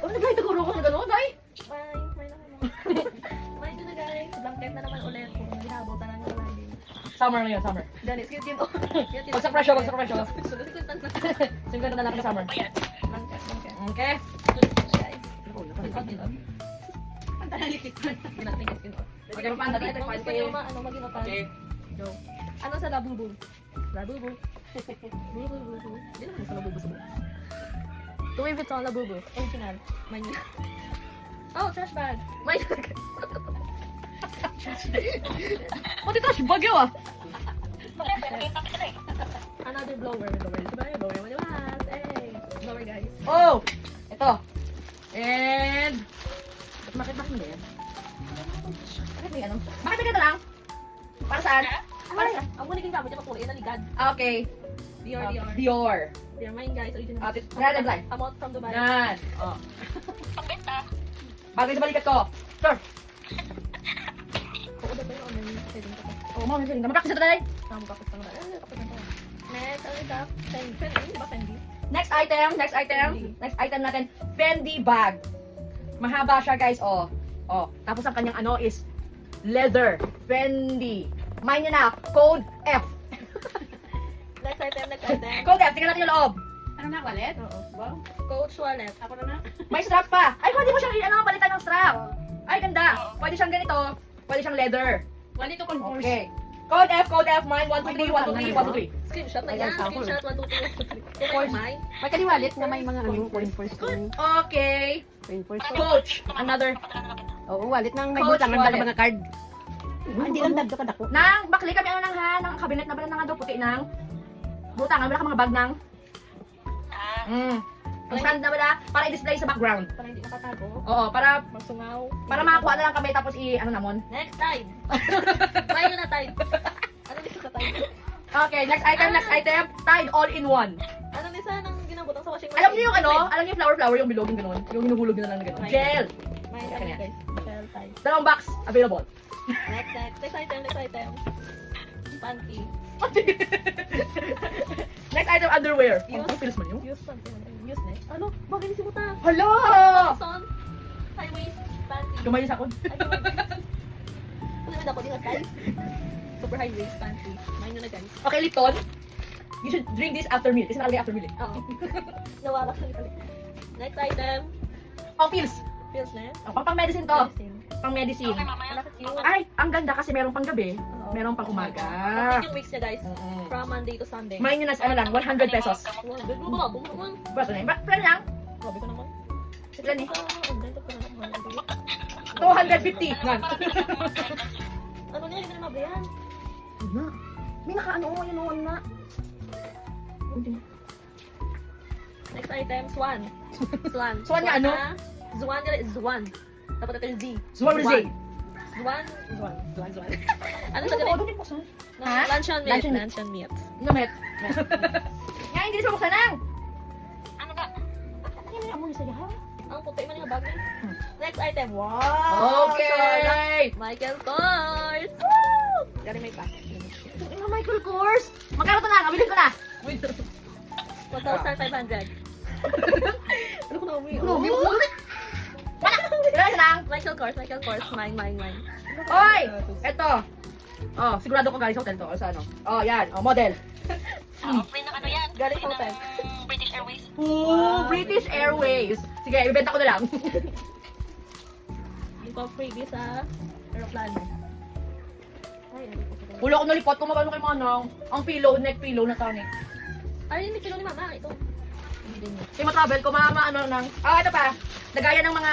Oh, nag-light ako ko na gano'n, ay! May na naman. May na guys. Blanket na naman ulit. Kung hinabutan na nyo lagi. Summer na yun, summer. Ganit, skin to. Wag sa presyo, wag sa presyo. Sunod-sunod na. Sing ganda na lang sa summer. Blanket. Okay? Guys. Pantalalitik. Natin yung skin to. Okay, papanda tayo. Kung gusto nyo mag-inutan. Okay. Go. Ano sa labubu? Labubu. Labubu. Hindi naman sa labubu sa buo. Louis Vuitton labubu. Original. May niya. Oh, trash bag. May niya guys. Oh, dito siya bagyo ah. Another blower. Blower. Maniwas. Hey. Blower guys. Oh! Ito. And... Bakit hindi yan? Bakit may ano? Bakit may ganda lang? Para saan? Para sa, ang muna king gamit yung patuloy. Yan naligad. Okay. Dior. Dior. Dior. Mine guys. Original. Ate, red and black. Amount from Dubai. Yan. Oh. Bagay sa balikat ko. Sure. Oo, dapat yung online. Saving ko. Oh, mo, nagsiling. Mamakakis ito tayo. Kapos na naman. Kapos na to. Next, ano ito? Fendi. Di ba Fendi? Next item natin, Fendi bag. Mahaba siya, guys, oh. Oh, tapos ang kanyang ano is leather, Fendi. Mine niya na, code F. Next item. Code F, tingnan natin yung loob. Ano na, wallet? Oo. Wow. Coach wallet. Ako na na. May strap pa. Ay, pwede mo siyang palitan ng strap. Ay, ganda. Pwede siyang ganito. Pwede siyang leather. Wallet to converse. Okay. Code F, mine, 1, 2, 3, 1, 2, 3, 1, 2, 3. Screenshot na yan. Screenshot 1, 2, 3. Ito yung mine. May kani wallet na may mga ano, converse. Okay. Converse. Coach, another. Oo, wallet nang may Coach butangan wallet. ba mga card. Hindi lang dagdo ka dako. Nang bakli kami ano nang ha, ng cabinet na ba nang do puti nang butangan wala ka mga bag nang. Ang stand na wala para i-display sa background. Para hindi makatago. Oo, para Masungaw. makakuha na lang kami tapos ano namon. Next time. Try nyo na time. Ano nisa sa time? Okay, next item, Tide all-in-one. Ano nisa nang ginabutang sa washing machine? Alam niyo yung ano, alam niyo yung flower yung bilog yung ganun, yung hinuhulog na lang na ganun. Gel. May Kanya. ano guys. Shell time. Dalawang box available. Next item. Panty. Next item, underwear. Use. Ang pilis man yun. Use panty. Use next. Ano? Bagay ni si Buta. Hala! Son. High waist. Panty. Kumain sa akon. Ay, grabe. Ano naman dapat yung size? Super high waist panty. Mine nyo na guys. Okay, Lipton. You should drink this after meal. Kasi nakalagay after meal eh. Oo. Nawala sa likalik. Next item. Pang pills. Pills na. Pang medicine to. Medicine. Pang medicine. Wala ka cute. Ay, ang ganda kasi meron pang gabi. Oo. Meron pang umaga. Complete yung weeks niya guys. Mm-mm. From Monday to Sunday. Mine yun na, ano lang, 100 pesos. Wow, good mo ba? Bumang naman. Basta na yun. Plan lang. Grabe ko naman. Plan eh. Sa online to ko na naman. 250. Ngan. Ano niya? Hindi na mabayan. Na. May nakaano mo yun noon na. Next item, Swan. Swan. Swan nga ano? Swan nila is Swan. Dapat ito yung Z. Swan or Z? Swan. Ano sa Ano ganun? ba? Na- Ha? Luncheon meat. Luncheon meat. Luncheon meat. Namet. Nga, hindi sa buksan lang. Ano ka? Yan yung amoy sa'yo ha? Ang puti man yung bag niya. Next item. Wow! Okay. Michael Kors! Woo! Galing may pack. Ina Michael Kors. Magkano to na? Kabilin ko na. 1,500. Ano ko na umi? Ano? Ilan lang? Michael Kors. Mine. Oy! Eto. Oh, sigurado ko galing sa hotel to. O sa ano? Oh, yan. Oh, model. Free ng ano yan? Galing sa hotel. British Airways. Ooh, British Airways. Sige, ibenta ko na lang. Yung pang freebie sa aeroplano. Ay, ano ko sa Wala ko nalipot kung magano kay Manang. Ang pillow, neck pillow na tani. Ay, hindi pino ni Mama. Ito. Hindi din yun. Kaya matravel ko, ano nang... Ah, ito pa. Nagaya ng mga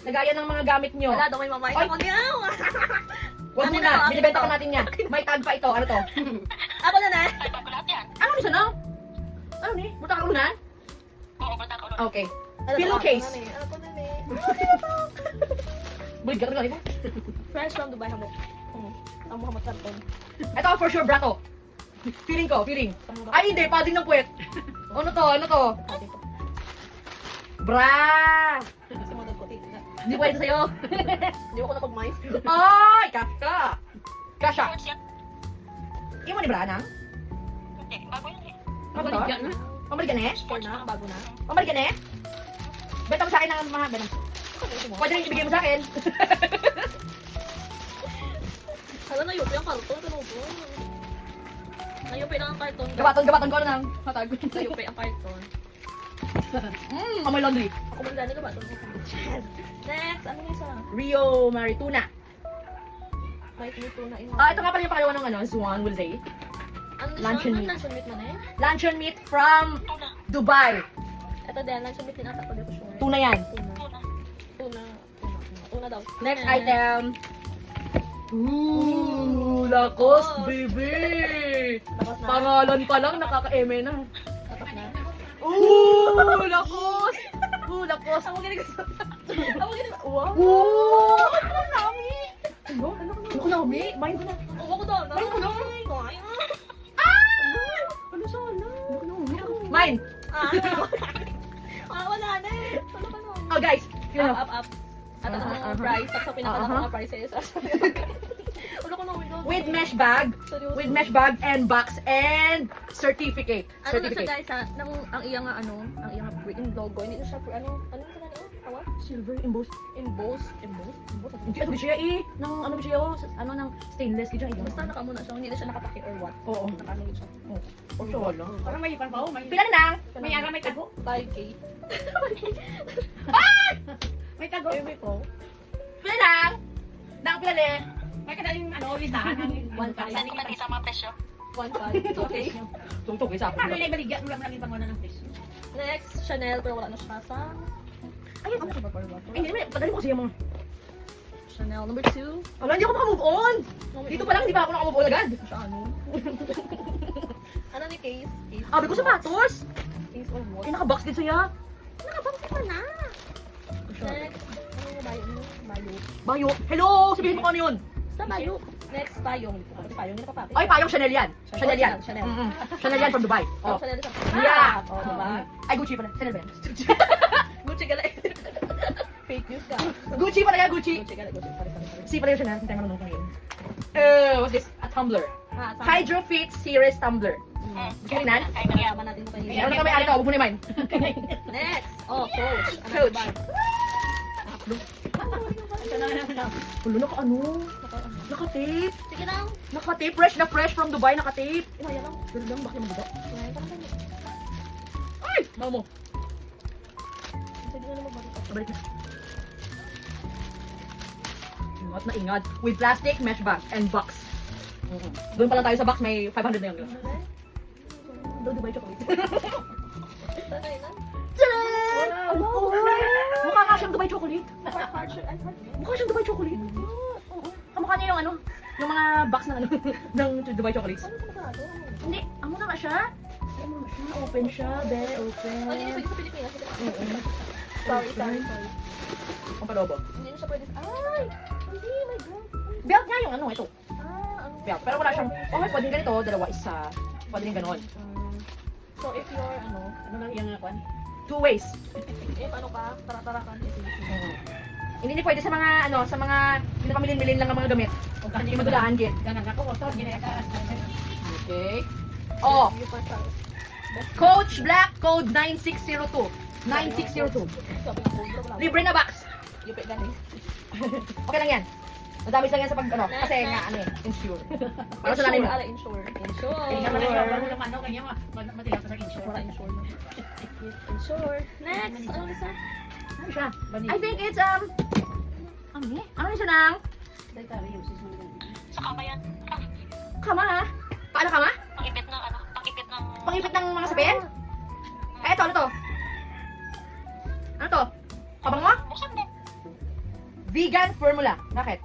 nagaya ng mga gamit nyo. Wala daw may Mama. Ay! Ito ko niyaw. Huwag Ano muna, na, binibenta ano ko natin yan. May tag pa ito, ano to? Ako na na. Ay, bago lahat yan. Ano ni sana? Ano ni? Buta ka unan? Oo, bata ko. Okay. Ano Pillowcase. Ako na na. Bulig ka rin mo. Fresh from Dubai, hamok. Ang Muhammad Sarton. Ito for sure, brato. Feeling. Ay, hindi, padding ng puwet. Ano to? Ate ko. Bra! Kasi mo ko tita. Hindi pwede sa'yo. Hindi ko na pag-mais. Ay, kaka. Kasha. Shorts yan. Iwan ni Bra, nang? Hindi, bago yan eh. Ano to? Pabalik ka na eh? Store na, bago na. Pabalik ka na eh? Benta mo sa akin ng mga ganun. Pwede rin ibigay mo sa akin. Hala, nayupi ang karton. Ano po? Nayupi lang ang karton. Gabaton ko na ng hatag. Nayupi ang karton. Amoy laundry. Ako man gano'n gabaton ko. Next, ano yung isa? Rio Marituna. Kahit nito na ino. Ito nga pala yung pangalawa ng ano, Swan will say. Ano luncheon meat. Luncheon meat man eh. Luncheon meat from Tuna. Dubai. Ito din, luncheon meat din ata ko dito sure. Tuna yan. Tuna daw. Next item. Ooh, Lacoste, baby! Tapos na. Pangalan pa lang, nakaka-eme na. Tapos na. Ooh, Lacoste! Ooh, Lacoste. Ako ganito gusto. Ako ganito. Wow. Ooh! Ano nami? Ano? Ano nami? Main ko na. Uwa ko doon. Main ko na. Ay, Ano sana? Mine! wala na eh. Wala pa nun. Oh, guys. Up. At ang price. Tapos ang pinaka price is. Wala ko na window. With mesh bag. Seryoso. With mesh bag and box and certificate. Ano na siya guys ha? Ang iyang ang iyang written logo. Hindi na siya ano ito na niyo? Tawag? Silver embossed. Emboss. Hindi ito siya ng ano siya ano ng stainless kaya yung Basta nakamuna siya. Hindi na siya nakapaki or what. Oo. Nakamuna siya. Oh, wala. Parang may ipan pa, oh. May, Pila na lang? may aga, may tago. 5K. May tago. Baby ko. Pila lang? Nang pila le? May kada yung ano, listahan ng 1.5. Saan ko natin sa mga presyo? 1.5. Okay. Tungtong isa. Ano lang baligyan mo lang lang yung pangunan ng presyo. Next, Chanel. Pero wala na siya sa... Ayun, Ano siya ba para ba? ay, hindi naman, padali mo kasi yung mga... Chanel number 2. Ala, hindi ako makamove on! Dito pa lang, di ba ako nakamove on agad? Siya ano? Ano ni Case? Case. Abi ko sapatos! Case or what? Ay, nakabox din siya. Nakabox ka na! Next, ano yung bayo? Bayo. Bayo. Hello! Sabihin mo kung ano yun. Basta bayo. Next, payong. Payong, hindi pa papi. Ay, payong Chanel yan. Chanel yan. Chanel. Chanel yan from Dubai. Oh, Oh. Chanel sa Yeah. Oh, diba? Ay, Gucci pala. Chanel ba yan? Gucci ka lang. Fake news ka. Gucci pala yan, Gucci. Gucci ka lang. Gucci. Sorry. Si pala yung Chanel. Hintay mo nung kangin. What's this? A tumbler. Ah, tama. Hydrofit Series Tumbler. Gusto mo yan? Ay, kaya. Yaman natin ito kanina. Ano ka may ari ka? Huwag mo na yung mine. Next. Oh, Coach. Ano Coach. ba? Ito na naman. Ulo, naka ano? Naka-tape. Sige lang. Naka-tape. Fresh na fresh from Dubai. Naka-tape. Inaya lang. Pero lang, bakit naman diba? Inaya pa lang. Ay! Mama mo. Sige na naman balik. Balik na. Ingat na ingat. With plastic, mesh bag, and box. Doon pa lang tayo sa box, may 500 na yun. Doon Dubai chocolate. Sanay na. Tadaan! Wow! Mukha nga siyang Dubai chocolate. Hardship. Ay, hardship. Mukha siyang Dubai chocolate. Kamukha niya yung ano, yung mga box ng ano, ng Dubai chocolates. Ano sa masarado? Hindi, amo na nga siya. Amo na siya, open siya, very open. Oh, hindi pwede sa Pilipinas. Oo. Sorry. Ang palobo. Hindi na siya pwede. Ay! Hindi, my God. Belt nga yung ano, ito. Ano? Belt. Pero wala siyang, okay, pwede ganito, dalawa, isa. Pwede rin ganon. So, if you're, Ano lang yung kwan? Two ways. if ano ka, tara-tara ka. Hindi pwede sa mga, ano, sa mga, pinapamilin-milin lang ang mga gamit. O Hindi madulahan, git. Ganang ako, o, sorry, ginaya ka. Okay. Oh, You pa sa... Coach Black Code 9602. 9602. Libre na box. You pay galing. Okay lang yan. Madami lang yan sa pag, ano, kasi nga, ano eh, insure. Para sa nanay mo. Ala, insure. Tingnan mo na siya, bago lang ano, kanya matilang pa sa insure. Wala insure na. Insure. Next. Ano isa? Ano siya? I think it's, ano eh? Ano siya nang? Sa kama yan. Kama ha? Paano kama? Pang-ipit ng ano, pang-ipit ng... Pangipit ng mga sapin? Eh, ito, ano to? Ano to? Kabang mo? Buksan din. Vegan formula. Bakit?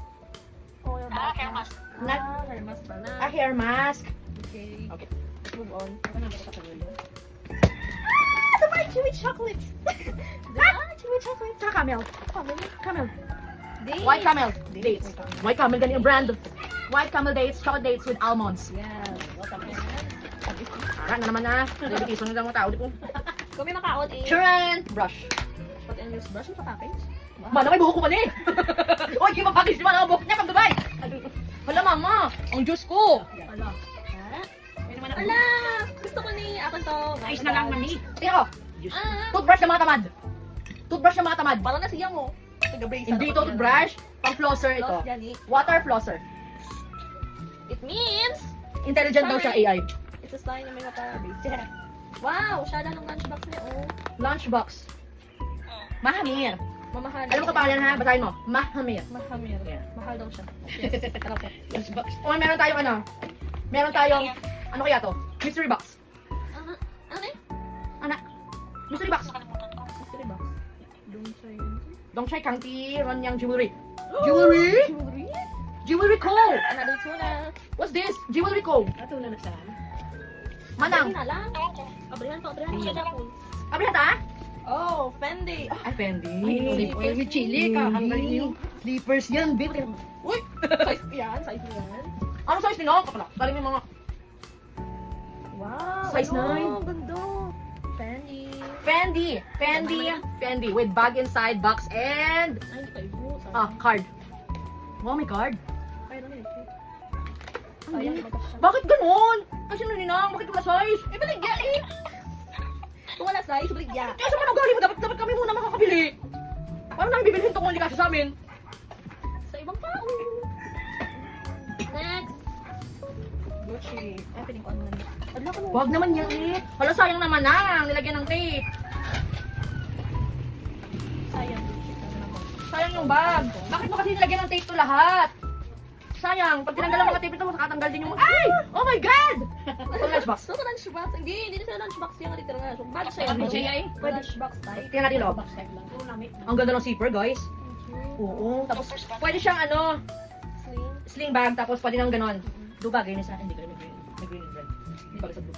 Oh, your Ah, hair mask. Hair mask pala. A hair mask. Okay. Okay. Let's move on. Dubai chewy chocolates. Dubai chewy chocolates. Saka camel. Camel. Dates. White camel. Dates. White camel, ganyan yung brand. White camel dates, chocolate dates with almonds. Yes. Ara na naman na. Diabetes na lang mga tao. Di ko. Kung may makaon eh. Churan! Brush. Put in use brush sa package. Mana may buhok ko pa ni. Oy, di mapakis naman ang buhok niya pag Dubai. Hala mama, ang Diyos ko. Ala. May naman ako. Ala! Gusto ko ni ako naman to. Ayos na lang mani. Tingnan ko. Ah, Toothbrush ng mga tamad. Toothbrush ng mga tamad. parang nasiya mo. Taga-brace. Hindi ito toothbrush. Pang flosser ito. Floss yan eh. Water flosser. It means, Intelligent daw siya, AI. it's a sign na may mapara-brace. Yeah. Wow, siya lang ng lunchbox niya, oh. Lunchbox. Mahamir. Mamahal. Alam mo ka pangalan ha? Basahin mo. Mahamir. Mahamir. Yeah. Mahal daw siya. Yes. Ano po? Lunchbox. O, meron tayong ano? Meron tayong, ano kaya to? Mystery box. Ano eh? Anak. Mystery box. Nakalimutan ko. Mystery box. Don't say Dongchai Kangti Ronyang Jewelry. Jewelry? Jewelry? Jewelry Co. Another tuna. What's this? Jewelry Co. Ato na sa. Manang. Hindi na lang. Ewan ko. Abrihan pa, abrihan. Siya na po. Abrihat ha? Oh, Fendi. Ay, Fendi. Ay, Oil with chili ka. Ang galing niyo. Slippers yan, babe. Uy! Size yan, size yan. Anong size nila? Kapala. Galing yung mga Wow. Size ano, ganda. Fendi. Fendi. Fendi. Fendi. With bag inside, box, and Ay, hindi kayo po. card. Wow, may card. Ay, ano yun? Sayang, iba pa siya. Bakit ganon? Kasi naninang, bakit wala size? Eh, baligya eh. Kung wala size, baligya. Kaya sa mga ugali mo, dapat kami muna makakabili. Paano namin bibilhin ito kung hindi kasi sa amin? Sa ibang tao. Next. Gucci. Ay, piling ko ano na. Adla ko mo. Wag naman yan eh. Hala, sayang naman na. Nilagyan ng tape. Sayang. Gucci. Ano naman. Sayang yung bag. Bakit mo kasi nilagyan ng tape to lahat? Sayang. Pag tinanggal ang mga tape ito, makatanggal din yung... Ay! Oh my God! Ito lunchbox. So, sa lunchbox. Hindi siya lunchbox yung literal na. So, bag siya Ano yung siya, eh? lunchbox type. Tingnan natin loob. Box type lang. Puro lamig. Ang ganda ng zipper, guys. Oo. Tapos, pwede siyang ano, Sling. sling bag, tapos pwede nang ganon. Duba, ganyan sa akin. Hindi ko rin may green and red. Hindi ba sa blue?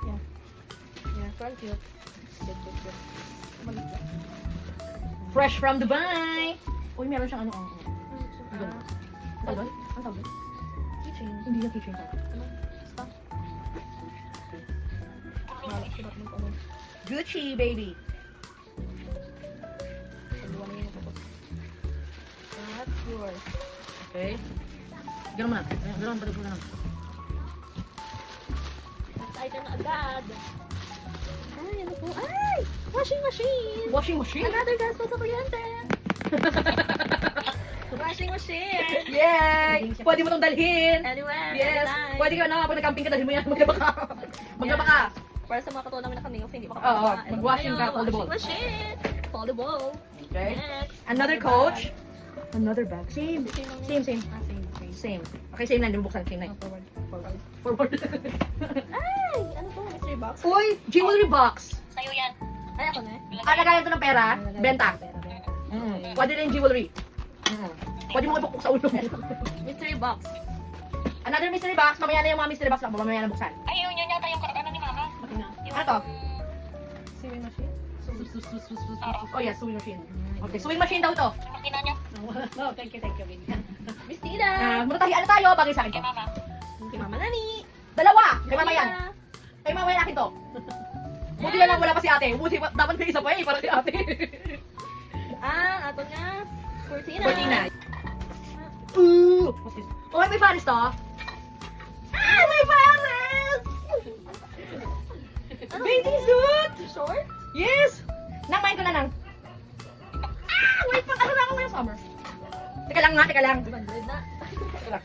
Yeah, parang cute. Cute. Maligya. Fresh from Dubai! Uy, meron siyang ano, Ah, Ang tawag doon? Ang tawag doon? keychain. Hindi yung kitchen tawag. Ano? Stop. Malak siya bakit ano. Gucci, baby! Dalawa na yung tapos. That's yours. Okay. Ganun mo na. Ganun, balik mo na lang. Next item na agad. Ay, ano po? Ay! Washing machine! Washing machine? Another gasto sa kuryente! Washing machine! Yay! Pwede mo itong dalhin! Anywhere, Yes! anytime. Pwede ka na, pag nag-camping ka, dalhin mo yan. Maglaba ka. Maglaba ka. Para sa mga katulad namin na kami, hindi Oo, makakagawa. mag-washing ka, foldable. Washing machine! Foldable. Okay. Next. Another coach. Another bag. Same. Same. Same. Ah, same. Same. Okay, same na. Hindi mo buksan. Same na. Forward. Forward. Ay! Ano to? Mystery box? Uy! Jewelry box. Sa'yo yan. Ay, ako na eh. Lagayan ito ng pera. Benta. Benta. Pwede rin jewelry. Pwede mo ipukpok sa ulo mo. Mystery box. Another mystery box. Mamaya na yung mga mystery box na. Mamaya na buksan. Ay, yun yata yung ano ni Mama. Yung, Ano to? Sewing machine? Oh yeah, sewing machine. Okay, sewing machine daw to. yung makina niya. Oh, thank you, baby. Miss Tina! Muna tayo, ano tayo? Bagay sa akin Kay to. Mama. Kay Mama Nani! Dalawa! Kay mama yan. Kay mama yan akin to. Buti na lang wala pa si ate. Buti dapat may isa pa eh, para si ate. Ah, ato nga. Cortina. Cortina. Ooh! What's this? Oh, may Paris to. Ah, may Paris! Ano? Bathing suit! Short? Yes! Namain ko na lang. Ah! Wait pa! Ano na ako ngayong summer? Teka lang nga, teka lang. 200 na. Teka lang.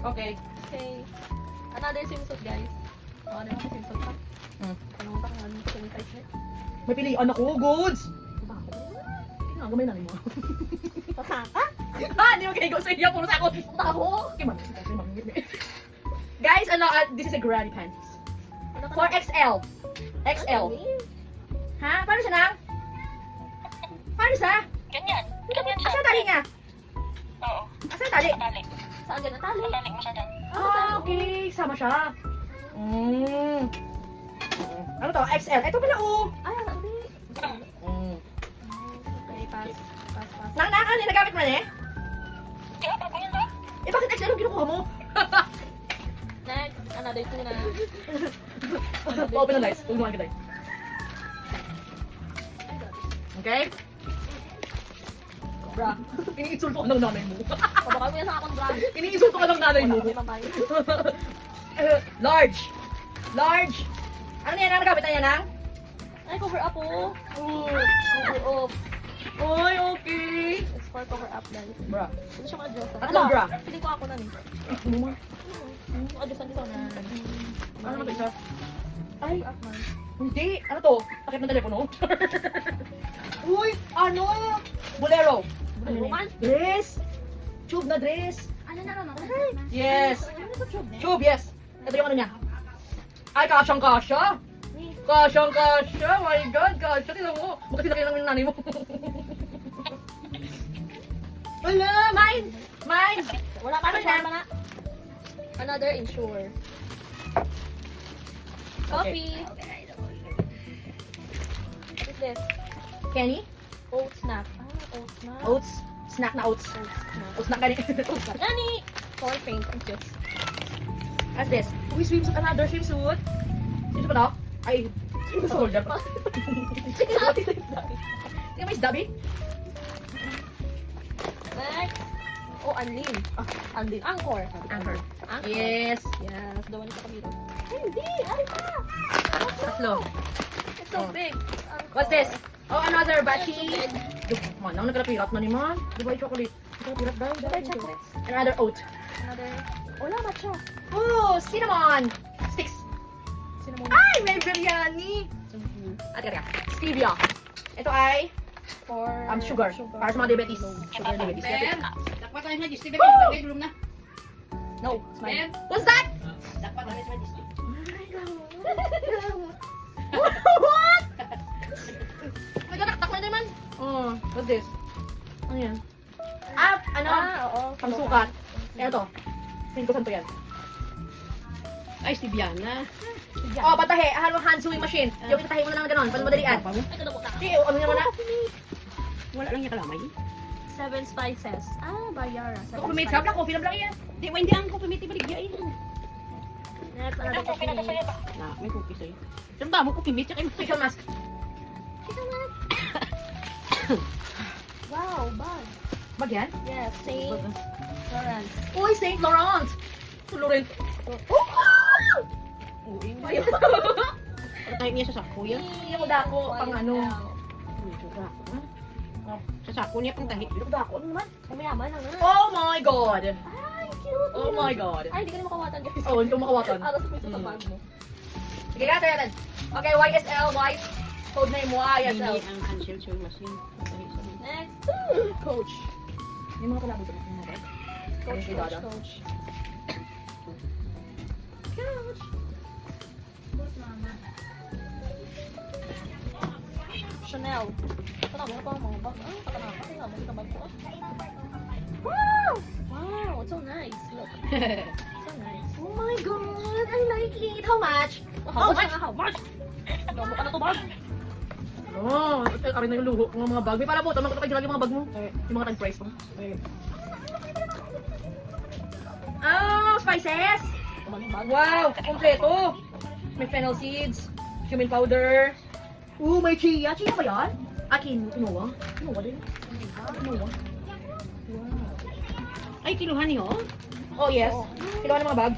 Okay. Okay. Another swimsuit, guys. Oh, ano yung swimsuit pa? Panunta kang ano yung size net. May pilihan ako, goods! Gamay na rin mo. Pasaka? Ah, di mo kaigo sa iya, puro sa ako. Tako! Guys, ano, this is a granny panties. Ano ka For na? XL. XL. Ano yun? Ha? Paano siya nang? Paano siya? Ganyan. Ganyan siya. Asa tali niya? Oo. Asa tali? Matali. Saan ganun tali? Matali mo siya dyan. Ah, okay. Sama siya. Ano to? XL. Ito pala, oh. Ay, hindi. Okay, pass. Nang, ano, nagamit mo na eh? Kaya pa, ganyan ba? Eh, bakit XL ang kinukuha mo? Next, another tuna. Open na guys. Tulungan kita. Okay? Bra. Iniinsulto ka ng nanay mo. Pabakal mo yan sa akong bra. Iniinsulto ka ng nanay mo. Wala kami mamay. Large. Large. Ano yan? Ano nagabitan niya ng? Ay, cover up oh. Cover up. Oy, okay. It's for cover up guys. Bra. Hindi siya ma-adjust. Tatlong bra. Feeling ko ako na ni. Adjustan dito na. Ano naman ito isa? Ay, up man. Hindi. Ano to? Takip ng telepono? Uy, ano? Bolero. Bukan? Dress. Tube na dress. Ano na ron? Yes. Ano sa tube? Tube, yes. Ito yung ano niya. Ay, kasyang-kasya. Kasyang-kasya. My God, kasya. Tingnan mo. Magkasina kayo lang yung nanay mo. Wala, mine. Mine. Wala pa Ano rin yan? na. Another insure. Coffee. What's this? Kenny? Oat snack. Oat snack. Oats. Snack na oats. Oat snack. Oats na ganit. Oat snack. Nani? Color paint. Thank you. What's this? Uy, swimsuit. Another swimsuit. Sino ba na? Ay, soldier pa. Tingnan mo is Dabby? Next. Oh, Anlin. Anlin. Angkor. Anchor. Angkor. Yes. Yes. The one sa kabilo. Hindi. Ano pa? Tatlo. It's so Oh. big. Angkor. What's this? Oh, another It's so bachi. big. Manang nagkarapirat na ni man. Dubai chocolate. Nagkarapirat daw. Dubai chocolates. Another oat. Another. Wala matcha. Oh, cinnamon. Sticks. Cinnamon. Ay, may biryani. At teka. Stevia. Ito ay For sugar. Para sa mga diabetes. Sugar diabetes. Ben, dapat tayo na Disney. Ben, room na. No. Ben, What's that? dapat tayo sa Disney. What? Nagkataktak na naman. Oh, what's this? Ano yan? Ah, ano? Oo. Pangsukat. Ano to? Tingin ko saan to yan? Ay, si Biana. Oh, patahe. Hand sewing machine. Yung itatahe mo na lang gano'n. Para madalian. Ay, kadabot na. Sige, ano naman na? Wala lang yung kalamay. 7 spices. Bayara. Coffee mate. Sabla, coffee na lang yan. Di, hindi ang ko pumiti baligya eh. Next, another Ang coffee na to coffee. sa'yo ba? Na, may cookies sa'yo. Saan ba mo ko pumiti? Tsaka yung Facial mask. Wow, bag. Bag yan? Yes, Saint Lawrence. Uy, St. Laurent. Laurent. uwi mo. Para tayo niya sa sako yan. Yung dako, pang ano. Sa sako, ha? Oh, sa sako niya pang tahi. Yung dako, ano naman? Kumayaman lang na. Oh my God. Ay, cute. Oh my God. Ay, hindi ka na makawatan guys. Oh, hindi ko makawatan. Alas sa piso sa bag mo. Sige, gata yan. Okay, YSL, white. Code name Hindi YSL. ang hand sewing machine. Tahi sa mga. Next, Coach. Yung mga kalabo doon. Yung mga bag. Coach, Ayun, si Coach, Dada. Coach. Coach. Chanel. Ito na, meron pa ang mga bag. Ah, katanaka. Tingnan mo, ito bag ko. Wow! Wow, it's so nice. Look. So nice. Oh my God, I like it. How much? How much? How much? Gamo ka na to bag. Oh, ito ka rin na yung luho ng mga bag. May pala po, tamang ko yung mga bag mo. Yung mga tag-price mo. Oh, spices! Kumaling bag. Wow, kompleto. May fennel seeds, cumin powder. Ooh, may chia. Chia ba yan? Quinoa. Quinoa din. Quinoa. Ay, kiluhan niyo? Oh, yes. Kailangan ng mga bag.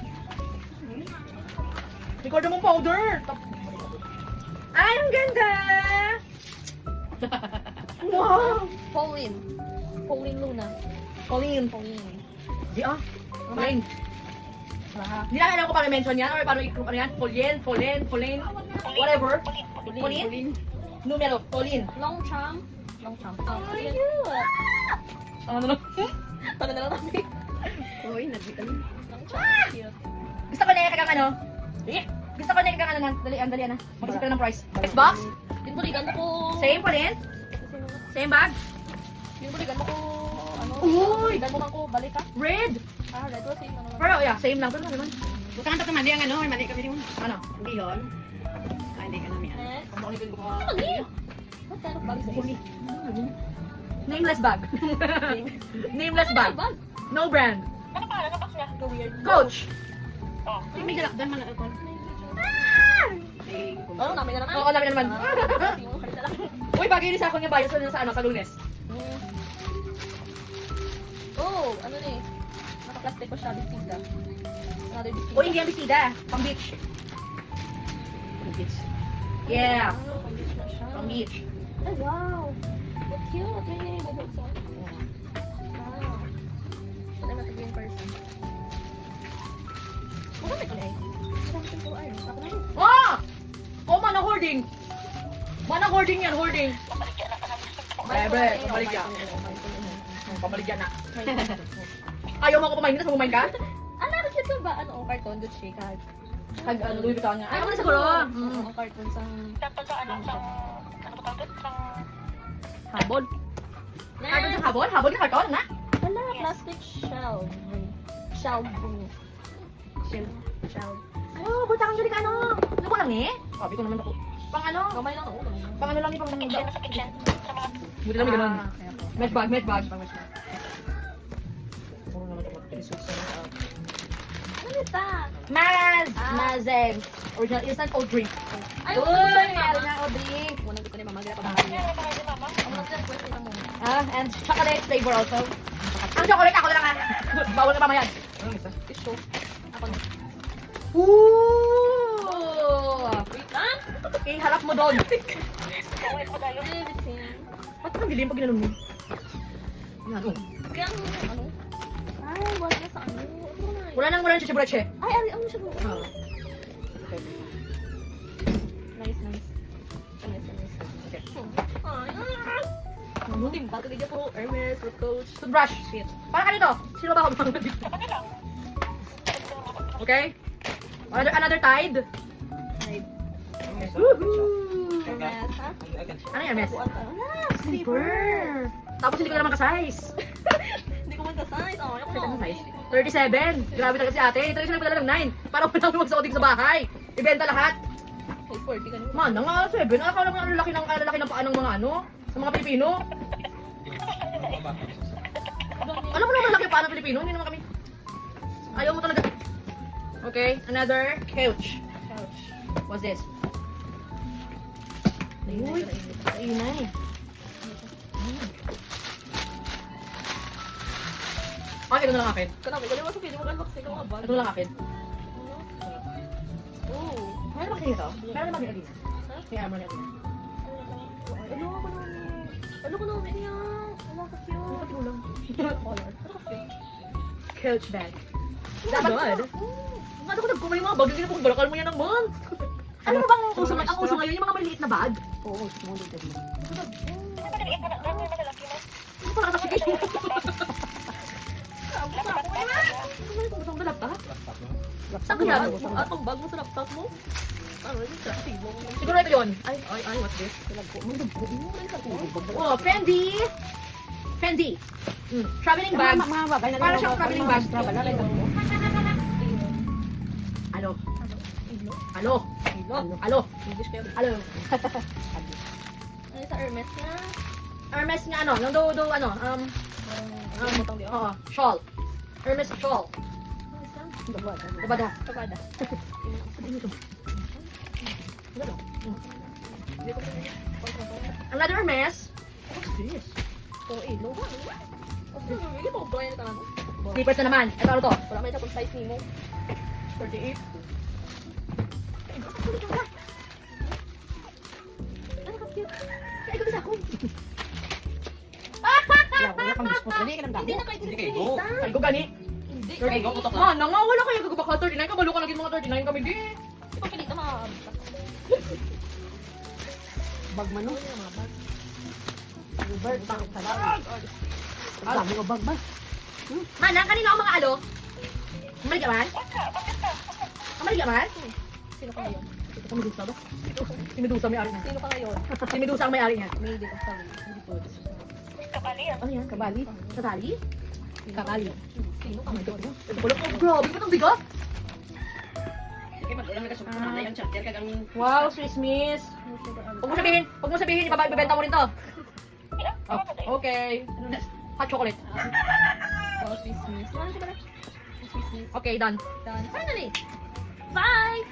May cardamom powder. Ay, ang ganda! Wow! Pauline. Pauline Luna. Colleen. Pauline. Di ah. Colleen. Hindi na alam ko paano mention yan or paano ano yan. Pauline, whatever. Pauline? Numero, Pauline. Long Cham. Long Cham. Oh, my God. Ano na? Tagal na lang natin. Uy, nagbitan. Long Cham. Cute. Gusto ko na ikagang ano? Gusto ko na ikagang ano na. Dalian na. Mag-isip ka na ng price. Xbox? Yung buligan mo ko. Same, Pauline? Same bag? Yung buligan mo ko. Ano? Uy! Buligan mo man ko. Balik ka. Red? Red was same. Ano Pero yeah, same lang. Pero naman. Bukan to mali ang ano, may mali kami din. Ano? Hindi yun. Ah, hindi ka namin. Next. Ano Ano? What kind of bag is this? Nameless bag. Nameless bag. Bag. No brand. Ano pa? Ano box niya? Go weird. Coach. Oh. Ay, may galakdan man ako. Oh, namin na naman. Oo, namin na naman. Yung halita lang. Uy, bagay din sa akin yung bias sa ano, sa Lunes. Oh, ano na eh. Naka-plastic pa siya, bisita. Another bisita. O, hindi yan bisida. Pang beach. Pang beach. Yeah. Wow, pang beach na siya. Pang beach. Ay, wow. What cute. May name mo buksan. Wow. Wala na in person. Marami ko na eh. Marami ko po ay. Ako na yun. Ah! Oh, mana hoarding. Mana hoarding yan, hoarding. Bebe, pabalik yan. Pabalik yan na. Ayaw mo ako kumain na, kumain ka? Ah, naroon siya ba? Ano, carton, Gucci, kag. Kag, Louis Vuitton niya. Ay, ako na siguro. Oo, carton sa... Dapat sa ano, sa tawag sa Habol. Habol sa habol? Habol na karton, na? Wala, plastic shelf. Shelf. Oh, buta kang galing ano. Ano ko lang eh? Sabi ko naman ako. Pang ano? Gamay lang ako. Pang ano lang eh, pang kitchen, sa kitchen. Sa mga Buti namin ganun. kaya po. Mesh bag, mesh bag. Pang mesh bag. Oo naman ito mag-resource sa mga. Ano nita? Maz! Ah. Mazem. Original instant cold drink. Ay, Uy, wala meron na. na cold drink. Unang gusto ni mama, gira pa ba? ano yung mga mama? Ang mga gusto ni mama. Ah, and chocolate flavor also. Ang chocolate, ako na lang ah. Bawal ka mamaya. Tissue. Ako na. Ooh! Wait lang. Okay, harap mo doon. Kawin mo tayo. Everything. Ba't ang dilim pag ginanon mo? Ano? Kaya ang ano? Ay, wala na sa ano. Ano na? Wala nang siya broche. Ay, ano siya bro? Ah. Nice, nice. Nice. Okay. Ay, ano din ba? Kaya puro Hermes, Fruit Coach. Toothbrush. Shit. Para kanito. Sino ba ako mga dito? Okay? Another Tide. Ay, Woohoo! Hermes, ha? Ano yan, Mes? Buwan ka. Ah, Slipper. Tapos hindi ko na naman ka-size. Hindi ko magka-size. Oh, ayoko Ano na. size? 37. Grabe talaga si ate. Ito yung nagpadala ng 9. Para wala nang magsuot dito sa bahay. Ibenta lahat. Size 40 ka naman. Man, nga 7. Akala mo ang lalaki ng paa ng mga ano? Sa mga Pilipino. Alam mo naman laki ang paa ng Pilipino? Hindi naman kami. Ayaw mo talaga. Okay, another couch. What's this? Uy, inay. Ay, ito na lang akin. Kanami, galing mo sa pili mo unbox ikaw nga ba? Ito na lang akin. Oh. Meron ba kasi ito? Meron ba kasi ito? Ha? Kaya mo na ito. Ano ko naman? Ano ko naman yan? Wala ka cute. Ito lang. Color. Ano ka cute? Couch bag. Dapat ano ko nagkumay yung mga bag, hindi na po balakal mo yan naman. Ano ba bang uso ngayon? Ang uso ngayon, yung mga maliliit na bag? Oo, small little bag. Ano maliit na lang, malalaki na. Ano parang kasi kayo? Ano ito? Gusto mo ba laptop? Saan kaya? Atong bag mo sa laptop mo? Ano yun? Sa table mo. Siguro ito yun. Ay, what's this? Oh, Fendi! Fendi! Traveling bag. Para siyang traveling bag. Alo. Alo. Alo. English kayo. Alo. Ano sa Hermes na? Hermes nga ano, yung ano, Butang di ako. oo, shawl. Hermes shawl. Dabada. Kabada. Another Hermes. What's this? So, low ba? Hindi mo ba yan ito ano? Slippers na naman. Ito ano to? Wala may tapos size ni mo. 38. Ano ka cute? Ay, ito sa ako. Wala pang discount. Dali ka lang Hindi na kayo Hindi kayo go. Ay, ko gani. Hindi. Kayo go, putok Man, nangawala kayo kagabaka 39. Kabalo ka lagi mga 39 kami di. Di ba pinita mga Bag man no? mga bag? Bird, bag, Bag. Ang dami ko bag ba? Man, kanina ako mga alo. Maligya man? Maligya man? Sino ka ngayon? Ito Medusa ba? Si Medusa may ari niya. Sino ka ngayon? Si Medusa ang may ari niya. May dito sa hindi po. Kabali yan. Ano yan? Kabali? Kabali? Kabali. Sino ka ngayon? Ito pala. Oh, grabe. Ba't ang bigat? Sige, mag-ulam na ka sa yung charger ka gang Wow, Swiss Miss. Huwag mo sabihin, ibebenta mo rin to. Oh, okay. Hot chocolate. Oh, Swiss Miss. Ano siya ba? Swiss Miss. Okay, done. Done. Finally! Bye!